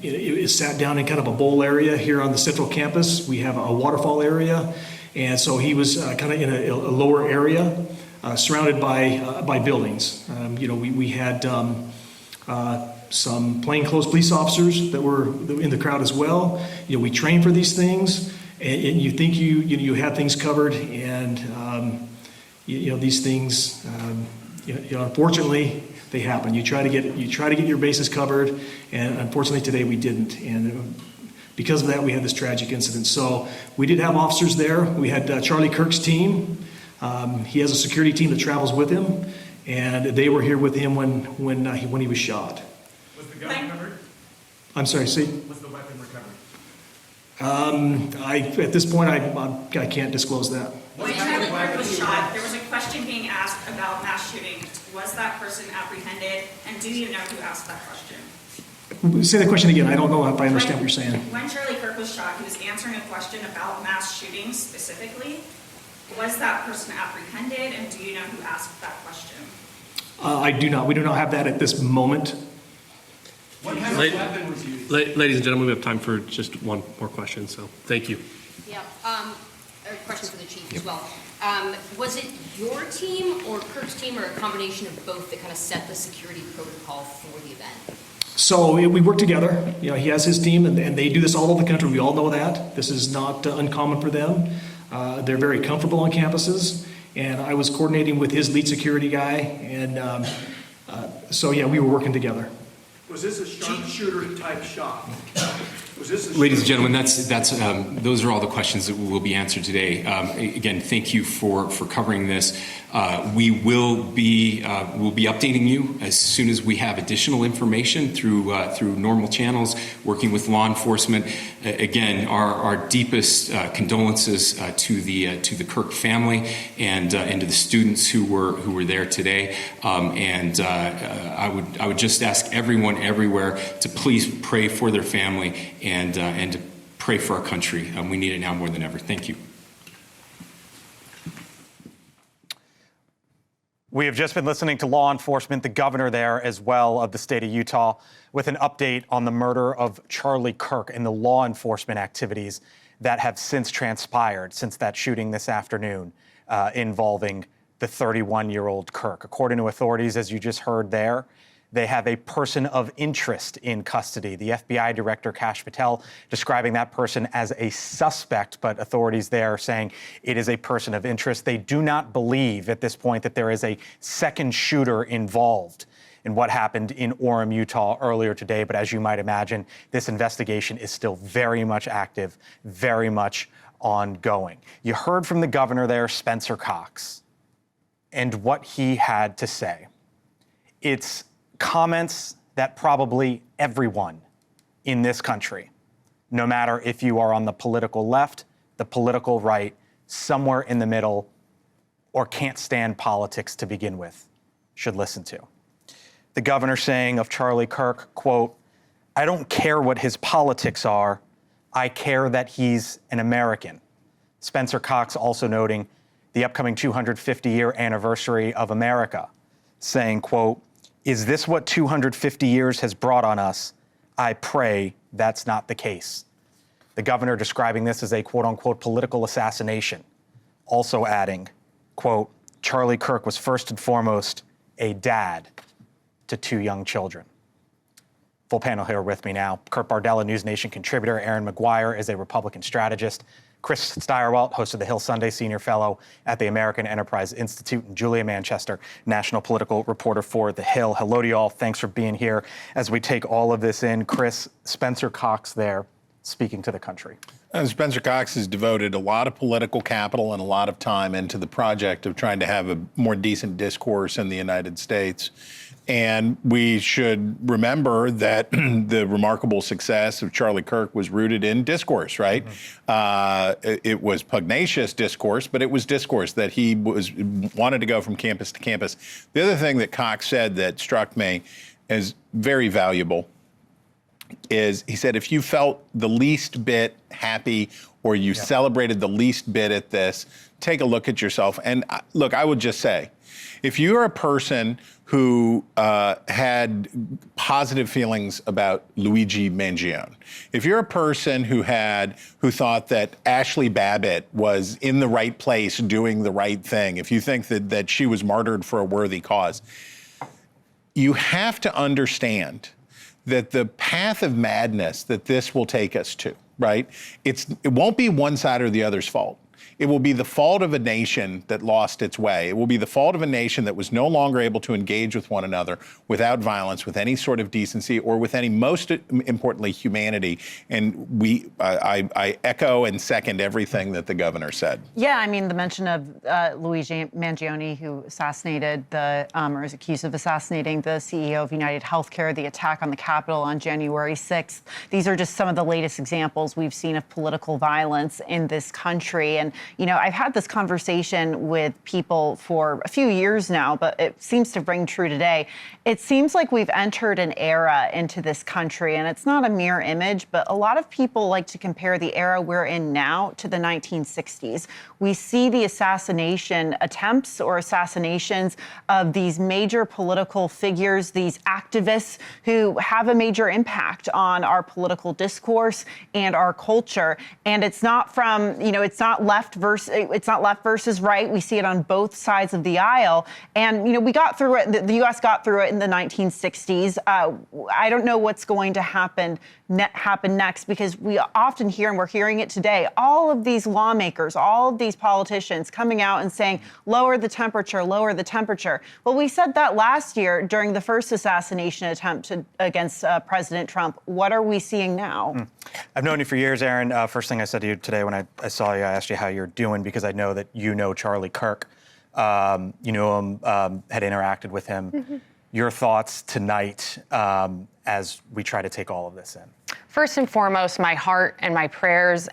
It sat down in kind of a bowl area here on the central campus. We have a waterfall area. And so he was kind of in a lower area, surrounded by buildings. We had some plainclothes police officers that were in the crowd as well. We train for these things, and you think you have things covered, and these things, unfortunately, they happen. You try to get your bases covered, and unfortunately today we didn't. And because of that, we had this tragic incident. So we did have officers there. We had Charlie Kirk's team. He has a security team that travels with him, and they were here with him when he was shot. Was the gun recovered? I'm sorry, see? Was the weapon recovered? At this point, I can't disclose that. When Charlie Kirk was shot, there was a question being asked about mass shootings. Was that person apprehended, and do you know who asked that question? Say the question again. I don't know if I understand what you're saying. When Charlie Kirk was shot, he was answering a question about mass shootings specifically. Was that person apprehended, and do you know who asked that question? I do not. We do not have that at this moment. What kind of weapon was used? Ladies and gentlemen, we have time for just one more question, so thank you. Yeah, a question for the chief as well. Was it your team or Kirk's team, or a combination of both, that kind of set the security protocol for the event? So we work together. He has his team, and they do this all over the country. We all know that. This is not uncommon for them. They're very comfortable on campuses, and I was coordinating with his lead security guy, and so yeah, we were working together. Was this a sharpshooter type shot? Ladies and gentlemen, those are all the questions that will be answered today. Again, thank you for covering this. We will be updating you as soon as we have additional information through normal channels, working with law enforcement. Again, our deepest condolences to the Kirk family and to the students who were there today. I would just ask everyone everywhere to please pray for their family and to pray for our country. We need it now more than ever. Thank you. We have just been listening to law enforcement, the governor there as well of the state of Utah, with an update on the murder of Charlie Kirk and the law enforcement activities that have since transpired since that shooting this afternoon involving the 31-year-old Kirk. According to authorities, as you just heard there, they have a person of interest in custody. The FBI director, Kash Patel, describing that person as a suspect, but authorities there saying it is a person of interest. They do not believe at this point that there is a second shooter involved in what happened in Orem, Utah earlier today. But as you might imagine, this investigation is still very much active, very much ongoing. You heard from the governor there, Spencer Cox, and what he had to say. It's comments that probably everyone in this country, no matter if you are on the political left, the political right, somewhere in the middle, or can't stand politics to begin with, should listen to. The governor saying of Charlie Kirk, quote, "I don't care what his politics are. I care that he's an American." Spencer Cox also noting the upcoming 250-year anniversary of America, saying, quote, "Is this what 250 years has brought on us? I pray that's not the case." The governor describing this as a quote-unquote political assassination, also adding, quote, "Charlie Kirk was first and foremost a dad to 2 young children." Full panel here with me now. Kurt Bardella, NewsNation contributor. Aaron McGuire is a Republican strategist. Chris Steyerwalt, host of the Hill Sunday, senior fellow at the American Enterprise Institute, and Julia Manchester, national political reporter for The Hill. Hello to you all. Thanks for being here as we take all of this in. Chris, Spencer Cox there speaking to the country. Spencer Cox has devoted a lot of political capital and a lot of time into the project of trying to have a more decent discourse in the United States. And we should remember that the remarkable success of Charlie Kirk was rooted in discourse, right? Mm-hmm. It was pugnacious discourse, but it was discourse that he wanted to go from campus to campus. The other thing that Cox said that struck me as very valuable is he said, if you felt the least bit happy or you celebrated the least bit at this, take a look at yourself. And look, I would just say, if you're a person who had positive feelings about Luigi Mangione, if you're a person who thought that Ashley Babbitt was in the right place doing the right thing, if you think that she was martyred for a worthy cause, you have to understand that the path of madness that this will take us to, right? It won't be one side or the other's fault. It will be the fault of a nation that lost its way. It will be the fault of a nation that was no longer able to engage with one another without violence, with any sort of decency, or with any, most importantly, humanity. And I echo and second everything that the governor said. Yeah, I mean, the mention of Luigi Mangione, who assassinated or is accused of assassinating the CEO of United Healthcare, the attack on the Capitol on January 6th. These are just some of the latest examples we've seen of political violence in this country. And you know, I've had this conversation with people for a few years now, but it seems to ring true today. It seems like we've entered an era into this country, and it's not a mere image, but a lot of people like to compare the era we're in now to the 1960s. We see the assassination attempts or assassinations of these major political figures, these activists who have a major impact on our political discourse and our culture. And it's not from, you know, it's not left versus right. We see it on both sides of the aisle. And, you know, we got through it. The U.S. got through it in the 1960s. I don't know what's going to happen happen next? Because we often hear, and we're hearing it today, all of these lawmakers, all of these politicians coming out and saying, lower the temperature, lower the temperature. Well, we said that last year during the first assassination attempt against President Trump. What are we seeing now? I've known you for years, Aaron. First thing I said to you today when I saw you, I asked you how you're doing because I know that you know Charlie Kirk. You knew him, had interacted with him. Mm-hmm. Your thoughts tonight as we try to take all of this in? First and foremost, my heart and my prayers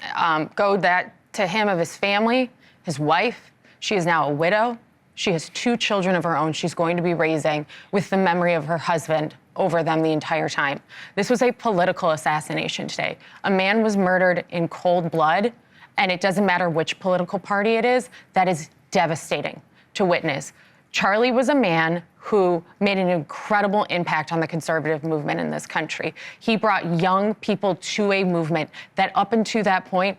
go to him, of his family, his wife. She is now a widow. She has 2 children of her own she's going to be raising with the memory of her husband over them the entire time. This was a political assassination today. A man was murdered in cold blood, and it doesn't matter which political party it is. That is devastating to witness. Charlie was a man who made an incredible impact on the conservative movement in this country. He brought young people to a movement that up until that point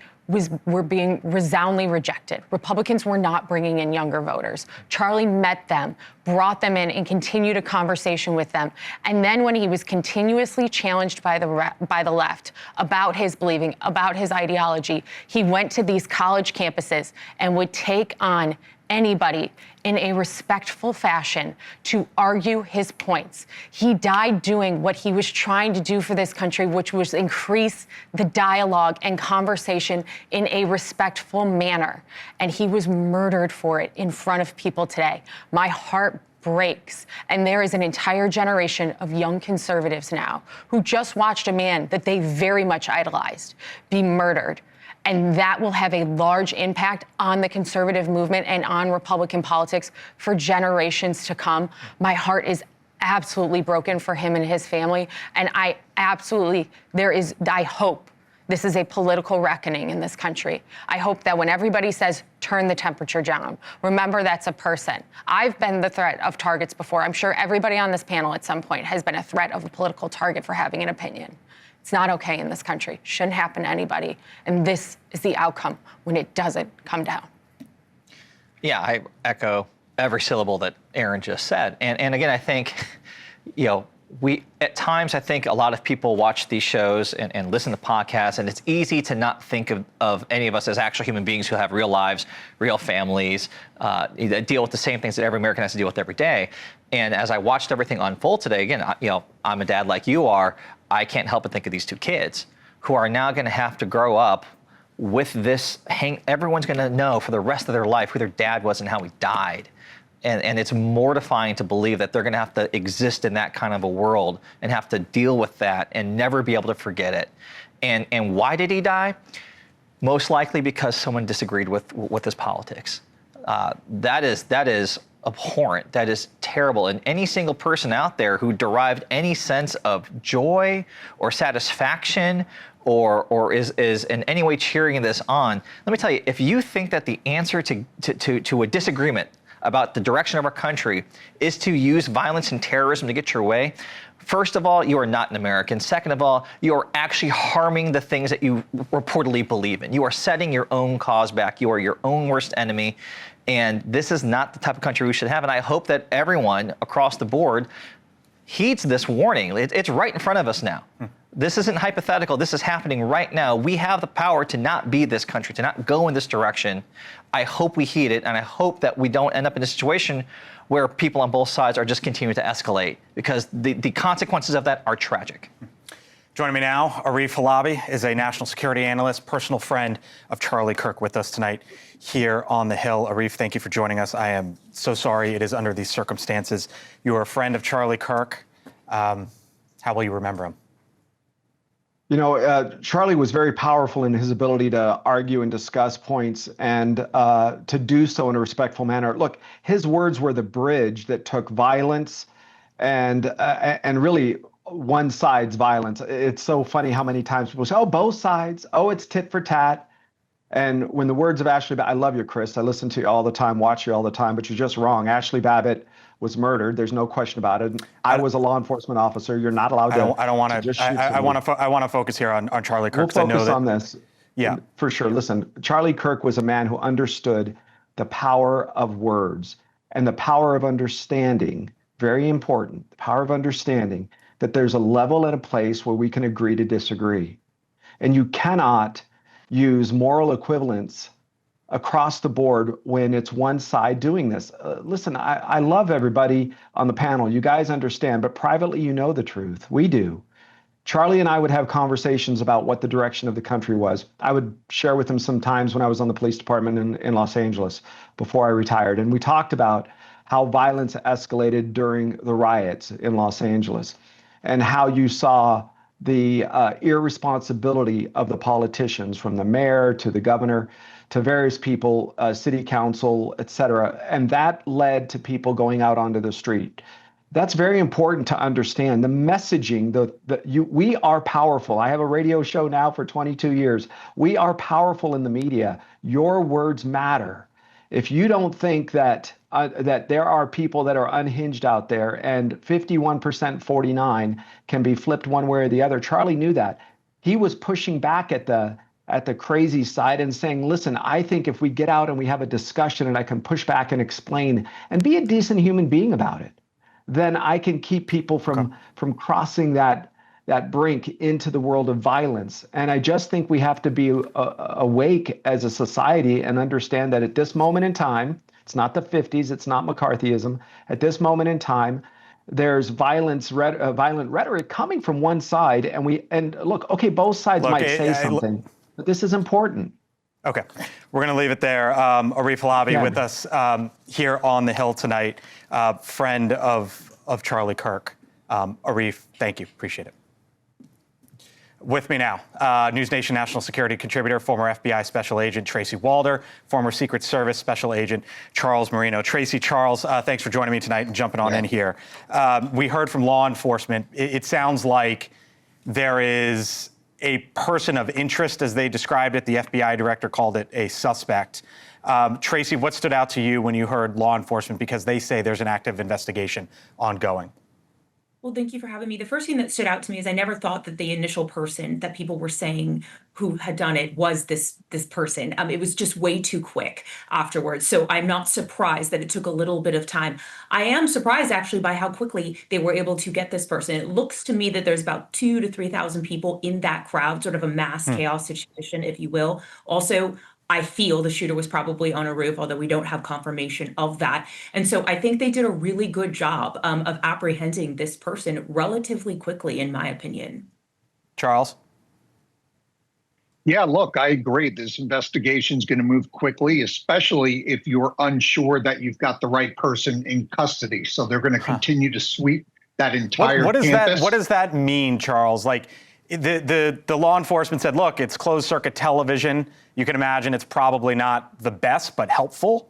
were being resoundingly rejected. Republicans were not bringing in younger voters. Charlie met them, brought them in, and continued a conversation with them. And then when he was continuously challenged by the left about his believing, about his ideology, he went to these college campuses and would take on anybody in a respectful fashion to argue his points. He died doing what he was trying to do for this country, which was increase the dialogue and conversation in a respectful manner. And he was murdered for it in front of people today. My heart breaks. And there is an entire generation of young conservatives now who just watched a man that they very much idolized be murdered. And that will have a large impact on the conservative movement and on Republican politics for generations to come. My heart is absolutely broken for him and his family. And I hope this is a political reckoning in this country. I hope that when everybody says, turn the temperature down, remember that's a person. I've been the threat of targets before. I'm sure everybody on this panel at some point has been a threat of a political target for having an opinion. It's not okay in this country. Shouldn't happen to anybody. And this is the outcome when it doesn't come down. Yeah, I echo every syllable that Aaron just said. And again, I think, at times, I think a lot of people watch these shows and listen to podcasts, and it's easy to not think of any of us as actual human beings who have real lives, real families, that deal with the same things that every American has to deal with every day. And as I watched everything unfold today, again, I'm a dad like you are. I can't help but think of these 2 kids who are now going to have to grow up with this. Everyone's going to know for the rest of their life who their dad was and how he died. And it's mortifying to believe that they're going to have to exist in that kind of a world and have to deal with that and never be able to forget it. And why did he die? Most likely because someone disagreed with his politics. That is abhorrent. That is terrible. And any single person out there who derived any sense of joy or satisfaction or is in any way cheering this on, let me tell you, if you think that the answer to a disagreement about the direction of our country is to use violence and terrorism to get your way, first of all, you are not an American. Second of all, you are actually harming the things that you reportedly believe in. You are setting your own cause back. You are your own worst enemy. And this is not the type of country we should have. And I hope that everyone across the board heeds this warning. It's right in front of us now. This isn't hypothetical. This is happening right now. We have the power to not be this country, to not go in this direction. I hope we heed it, and I hope that we don't end up in a situation where people on both sides are just continuing to escalate, because the consequences of that are tragic. Joining me now, Arif Halabi is a national security analyst, personal friend of Charlie Kirk, with us tonight here on the Hill. Arif, thank you for joining us. I am so sorry it is under these circumstances. You are a friend of Charlie Kirk. How will you remember him? Charlie was very powerful in his ability to argue and discuss points and to do so in a respectful manner. Look, his words were the bridge that took violence and really one side's violence. It's so funny how many times people say, oh, both sides. Oh, it's tit for tat. And when the words of Ashley Babbitt, I love you, Chris. I listen to you all the time, watch you all the time, but you're just wrong. Ashley Babbitt was murdered. There's no question about it. I was a law enforcement officer. You're not allowed to. I don't want to. I want to focus here on Charlie Kirk. We'll focus on this. Yeah, for sure. Listen, Charlie Kirk was a man who understood the power of words and the power of understanding. Very important. The power of understanding that there's a level and a place where we can agree to disagree. And you cannot use moral equivalence across the board when it's one side doing this. Listen, I love everybody on the panel. You guys understand, but privately, you know the truth. We do. Charlie and I would have conversations about what the direction of the country was. I would share with him some times when I was on the police department in Los Angeles before I retired. And we talked about how violence escalated during the riots in Los Angeles and how you saw the irresponsibility of the politicians, from the mayor to the governor to various people, city council, et cetera. And that led to people going out onto the street. That's very important to understand. The messaging, we are powerful. I have a radio show now for 22 years. We are powerful in the media. Your words matter. If you don't think that there are people that are unhinged out there and 51%, 49 can be flipped one way or the other, Charlie knew that. He was pushing back at the crazy side and saying, listen, I think if we get out and we have a discussion and I can push back and explain and be a decent human being about it, then I can keep people from crossing that brink into the world of violence. And I just think we have to be awake as a society and understand that at this moment in time, it's not the 50s, it's not McCarthyism. At this moment in time, there's violent rhetoric coming from one side, and look, okay, both sides might say something, but this is important. Okay, we're going to leave it there. Arif Halabi with us here on the Hill tonight, friend of Charlie Kirk. Arif, thank you. Appreciate it. With me now, NewsNation national security contributor, former FBI special agent Tracy Walder, former Secret Service special agent Charles Marino. Tracy, Charles, thanks for joining me tonight and jumping on in here. We heard from law enforcement. It sounds like there is a person of interest, as they described it. The FBI director called it a suspect. Tracy, what stood out to you when you heard law enforcement? Because they say there's an active investigation ongoing. Well, thank you for having me. The first thing that stood out to me is I never thought that the initial person that people were saying who had done it was this person. It was just way too quick afterwards. So I'm not surprised that it took a little bit of time. I am surprised actually by how quickly they were able to get this person. It looks to me that there's about 2,000 to 3,000 people in that crowd, sort of a mass chaos situation, if you will. Also, I feel the shooter was probably on a roof, although we don't have confirmation of that. And so I think they did a really good job of apprehending this person relatively quickly, in my opinion. Charles? Yeah, look, I agree. This investigation is going to move quickly, especially if you're unsure that you've got the right person in custody. So they're going to continue to sweep that entire campus. What does that mean, Charles? Like, the law enforcement said, look, it's closed circuit television. You can imagine it's probably not the best, but helpful.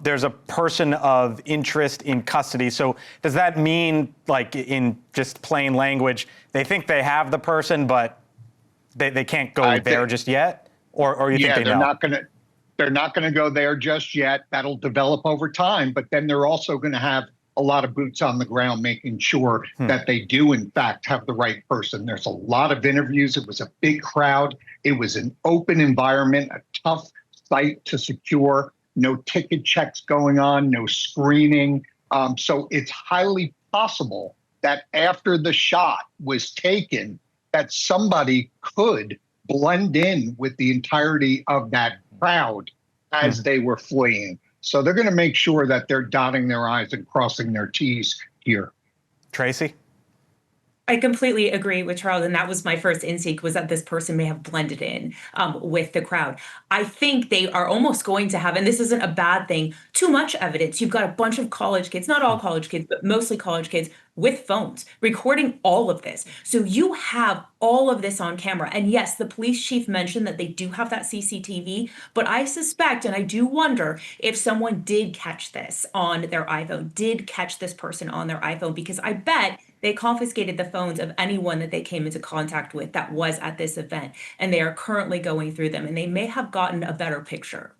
There's a person of interest in custody. So does that mean, like, in just plain language, they think they have the person, but they can't go there just yet? Or you think they know? They're not going to go there just yet. That'll develop over time. But then they're also going to have a lot of boots on the ground, making sure that they do, in fact, have the right person. There's a lot of interviews. It was a big crowd. It was an open environment, a tough site to secure. No ticket checks going on, no screening. So it's highly possible that after the shot was taken, that somebody could blend in with the entirety of that crowd as they were fleeing. So they're going to make sure that they're dotting their I's and crossing their T's here. Tracy? I completely agree with Charles, and that was my first instinct, was that this person may have blended in with the crowd. I think they are almost going to have, and this isn't a bad thing, too much evidence. You've got a bunch of college kids, not all college kids, but mostly college kids with phones recording all of this. So you have all of this on camera. And yes, the police chief mentioned that they do have that CCTV, but I suspect, and I do wonder, if someone did catch this on their iPhone, did catch this person on their iPhone, because I bet they confiscated the phones of anyone that they came into contact with that was at this event, and they are currently going through them, and they may have gotten a better picture.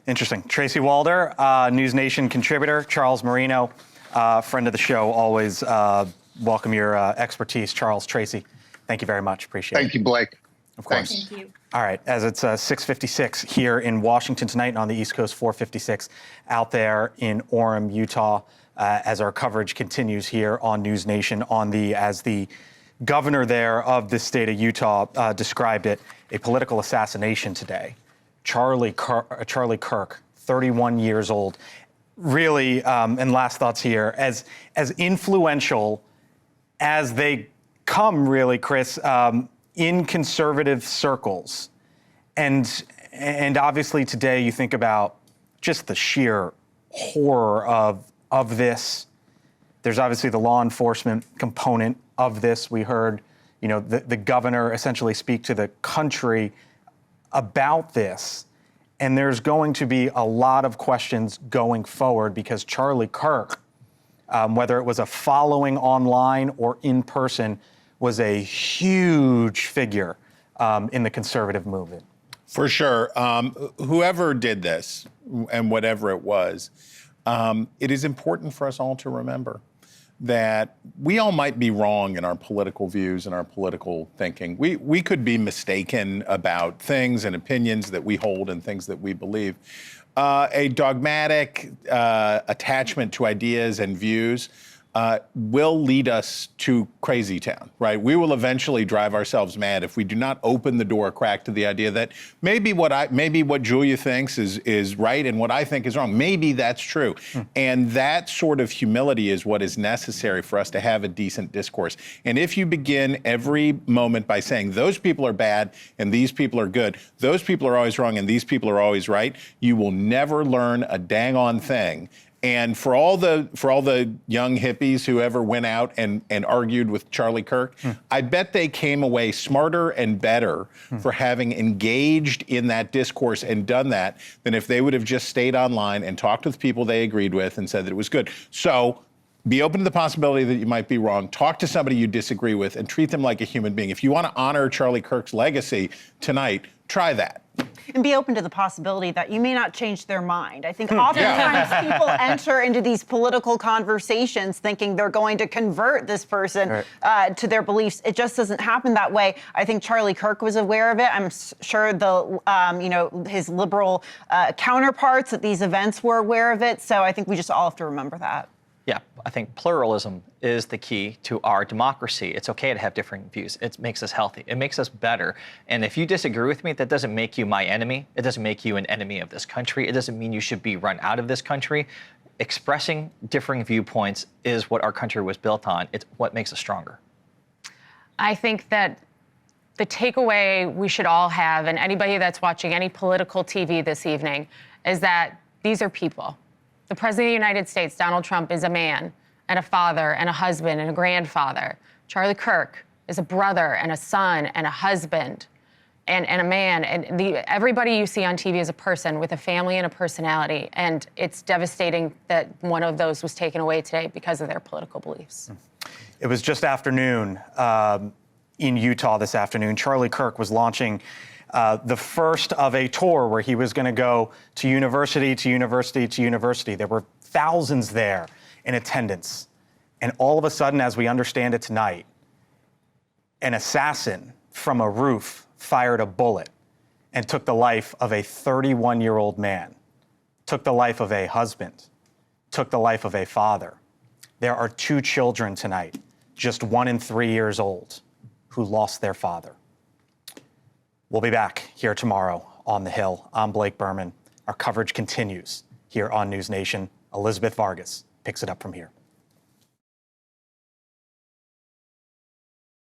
Interesting. Tracy Walder, NewsNation contributor, Charles Marino, friend of the show. Always welcome your expertise, Charles. Tracy, thank you very much. Appreciate it. Thank you, Blake. Of course. Thank you. All right, as it's 6:56 here in Washington tonight and on the East Coast, 4:56 out there in Orem, Utah. as our coverage continues here on NewsNation as the governor there of the state of Utah described it, a political assassination today. Charlie Kirk, 31 years old. Really, and last thoughts here, as influential as they come, really, Chris, in conservative circles. And obviously today you think about just the sheer horror of this. There's obviously the law enforcement component of this. We heard, the governor essentially speak to the country about this. And there's going to be a lot of questions going forward because Charlie Kirk, whether it was a following online or in person, was a huge figure in the conservative movement. For sure. Whoever did this and whatever it was, it is important for us all to remember that we all might be wrong in our political views and our political thinking. We could be mistaken about things and opinions that we hold and things that we believe. A dogmatic attachment to ideas and views will lead us to crazy town, right? We will eventually drive ourselves mad if we do not open the door a crack to the idea that maybe what Julia thinks is right and what I think is wrong. Maybe that's true. And that sort of humility is what is necessary for us to have a decent discourse. And if you begin every moment by saying those people are bad and these people are good, those people are always wrong and these people are always right, you will never learn a dang on thing. And for all the young hippies who ever went out and argued with Charlie Kirk, I bet they came away smarter and better for having engaged in that discourse and done that than if they would have just stayed online and talked with people they agreed with and said that it was good. So be open to the possibility that you might be wrong. Talk to somebody you disagree with and treat them like a human being. If you want to honor Charlie Kirk's legacy tonight, try that. And be open to the possibility that you may not change their mind. I think oftentimes people enter into these political conversations thinking they're going to convert this person to their beliefs. It just doesn't happen that way. I think Charlie Kirk was aware of it. I'm sure his liberal counterparts at these events were aware of it. So I think we just all have to remember that. Yeah, I think pluralism is the key to our democracy. It's okay to have differing views. It makes us healthy. It makes us better. And if you disagree with me, that doesn't make you my enemy. It doesn't make you an enemy of this country. It doesn't mean you should be run out of this country. Expressing differing viewpoints is what our country was built on. It's what makes us stronger. I think that the takeaway we should all have, and anybody that's watching any political TV this evening, is that these are people. The President of the United States, Donald Trump, is a man and a father and a husband and a grandfather. Charlie Kirk is a brother and a son and a husband and a man. And everybody you see on TV is a person with a family and a personality. And it's devastating that one of those was taken away today because of their political beliefs. It was just afternoon in Utah this afternoon. Charlie Kirk was launching the first of a tour where he was going to go to university to university to university. There were thousands there in attendance. And all of a sudden, as we understand it tonight, an assassin from a roof fired a bullet and took the life of a 31-year-old man, took the life of a husband, took the life of a father. There are 2 children tonight, just 1 and 3 years old, who lost their father. We'll be back here tomorrow on the Hill. I'm Blake Berman. Our coverage continues here on NewsNation. Elizabeth Vargas picks it up from here.